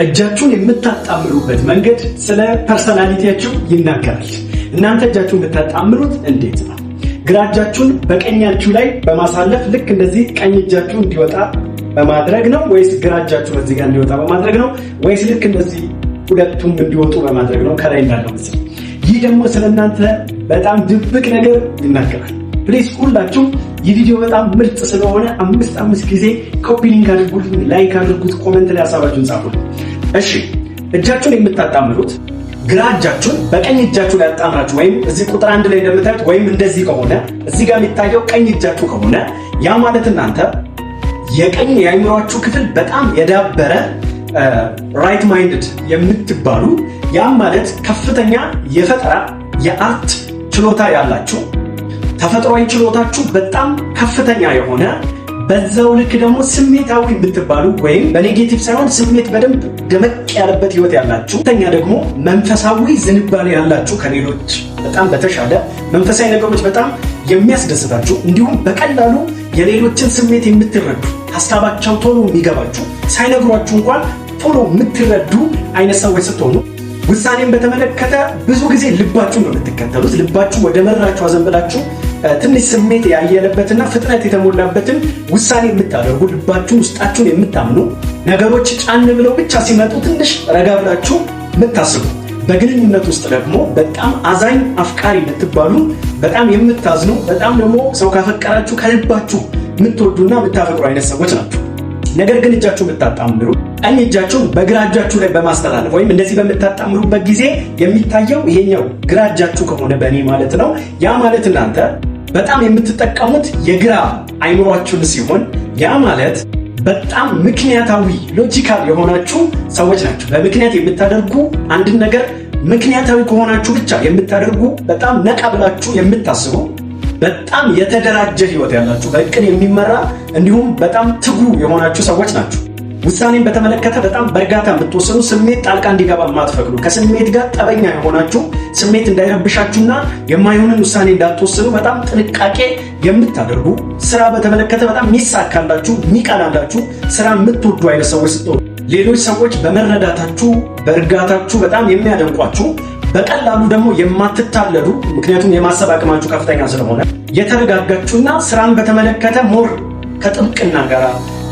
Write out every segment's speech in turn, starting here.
እጃችሁን የምታጣምሩበት መንገድ ስለ ፐርሰናሊቲያችሁ ይናገራል። እናንተ እጃችሁን የምታጣምሩት እንዴት ነው? ግራ እጃችሁን በቀኛችሁ ላይ በማሳለፍ ልክ እንደዚህ ቀኝ እጃችሁ እንዲወጣ በማድረግ ነው ወይስ ግራ እጃችሁ በዚህ ጋር እንዲወጣ በማድረግ ነው ወይስ ልክ እንደዚህ ሁለቱም እንዲወጡ በማድረግ ነው ከላይ እንዳለው ምስል? ይህ ደግሞ ስለናንተ በጣም ድብቅ ነገር ይናገራል። ፕሊዝ ሁላችሁ ይህ ቪዲዮ በጣም ምርጥ ስለሆነ አምስት ጊዜ ኮፒ ሊንክ አድርጉልኝ፣ ላይክ አድርጉት፣ ኮሜንት ላይ ሐሳባችሁን ጻፉልኝ። እሺ እጃችሁን የምታጣምሩት ግራ እጃችሁን በቀኝ እጃችሁ ላይ አጣምራችሁ ወይም እዚህ ቁጥር 1 ላይ እንደምታዩት ወይም እንደዚህ ከሆነ እዚህ ጋር የሚታየው ቀኝ እጃችሁ ከሆነ ያ ማለት እናንተ የቀኝ የአእምሮአችሁ ክፍል በጣም የዳበረ ራይት ማይንድድ የምትባሉ ያም ማለት ከፍተኛ የፈጠራ የአርት ችሎታ ያላችሁ ተፈጥሯዊ ችሎታችሁ በጣም ከፍተኛ የሆነ በዛው ልክ ደግሞ ስሜታዊ የምትባሉ ወይም በኔጌቲቭ ሳይሆን ስሜት በደንብ ደመቅ ያለበት ህይወት ያላችሁ ተኛ ደግሞ መንፈሳዊ ዝንባሌ ያላችሁ ከሌሎች በጣም በተሻለ መንፈሳዊ ነገሮች በጣም የሚያስደስታችሁ እንዲሁም በቀላሉ የሌሎችን ስሜት የምትረዱ ሐሳባቸው ቶሎ የሚገባችሁ ሳይነግሯችሁ እንኳን ቶሎ የምትረዱ አይነት ሰዎች ስትሆኑ ውሳኔን በተመለከተ ብዙ ጊዜ ልባችሁን ነው የምትከተሉት። ልባችሁ ወደ መራችሁ አዘንብላችሁ ትንሽ ስሜት ያየለበትና ፍጥነት የተሞላበትን ውሳኔ የምታደርጉ ልባችሁን ውስጣችሁን የምታምኑ ነገሮች ጫን ብለው ብቻ ሲመጡ ትንሽ ረጋ ብላችሁ የምታስቡ በግንኙነት ውስጥ ደግሞ በጣም አዛኝ አፍቃሪ የምትባሉ በጣም የምታዝኑ በጣም ደግሞ ሰው ካፈቀራችሁ ከልባችሁ የምትወዱና የምታፈቅሩ አይነት ሰዎች ናቸው። ነገር ግን እጃችሁ የምታጣምሩ ቀኝ እጃችሁን በግራ እጃችሁ ላይ በማስተላለፍ ወይም እንደዚህ በምታጣምሩበት ጊዜ የሚታየው ይሄኛው ግራ እጃችሁ ከሆነ በእኔ ማለት ነው። ያ ማለት እናንተ በጣም የምትጠቀሙት የግራ አይምሯችሁን ሲሆን ያ ማለት በጣም ምክንያታዊ ሎጂካል የሆናችሁ ሰዎች ናቸው። በምክንያት የምታደርጉ አንድን ነገር ምክንያታዊ ከሆናችሁ ብቻ የምታደርጉ በጣም ነቃ ብላችሁ የምታስቡ በጣም የተደራጀ ህይወት ያላችሁ በእቅድ የሚመራ እንዲሁም በጣም ትጉ የሆናችሁ ሰዎች ናቸው። ውሳኔን በተመለከተ በጣም በእርጋታ የምትወስኑ ስሜት ጣልቃ እንዲገባ የማትፈቅዱ ከስሜት ጋር ጠበኛ የሆናችሁ ስሜት እንዳይረብሻችሁና የማይሆንን ውሳኔ እንዳትወስኑ በጣም ጥንቃቄ የምታደርጉ ስራ በተመለከተ በጣም የሚሳካላችሁ የሚቀናላችሁ ስራ የምትወዱ አይነት ሰዎች ስትሆኑ ሌሎች ሰዎች በመረዳታችሁ በእርጋታችሁ በጣም የሚያደንቋችሁ በቀላሉ ደግሞ የማትታለሉ ምክንያቱም የማሰብ አቅማችሁ ከፍተኛ ስለሆነ የተረጋጋችሁና ስራን በተመለከተ ሞር ከጥብቅና ጋር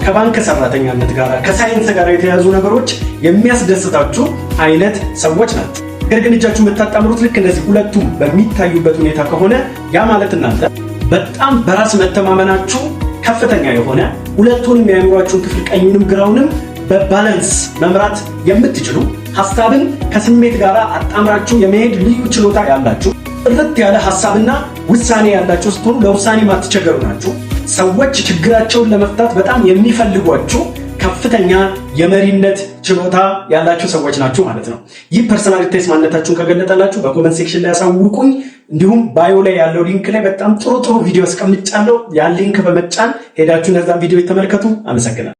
ከባንክ ሰራተኛነት ጋር ከሳይንስ ጋር የተያዙ ነገሮች የሚያስደስታችሁ አይነት ሰዎች ናቸው። ነገር ግን እጃችሁ የምታጣምሩት ልክ እንደዚህ ሁለቱም በሚታዩበት ሁኔታ ከሆነ ያ ማለት እናንተ በጣም በራስ መተማመናችሁ ከፍተኛ የሆነ ሁለቱንም የአእምሯችሁን ክፍል ቀኙንም ግራውንም በባላንስ መምራት የምትችሉ ሐሳብን ከስሜት ጋር አጣምራችሁ የመሄድ ልዩ ችሎታ ያላችሁ ጥርት ያለ ሐሳብና ውሳኔ ያላችሁ ስትሆኑ ለውሳኔ ማትቸገሩ ናችሁ። ሰዎች ችግራቸውን ለመፍታት በጣም የሚፈልጓችሁ ከፍተኛ የመሪነት ችሎታ ያላችሁ ሰዎች ናችሁ ማለት ነው። ይህ ፐርሰናሊቲ ቴስት ማንነታችሁን ከገለጠላችሁ በኮመንት ሴክሽን ላይ ያሳውቁኝ። እንዲሁም ባዮ ላይ ያለው ሊንክ ላይ በጣም ጥሩ ቪዲዮ አስቀምጫለሁ። ያን ሊንክ በመጫን ሄዳችሁ እነዛን ቪዲዮ ተመልከቱ። አመሰግናለሁ።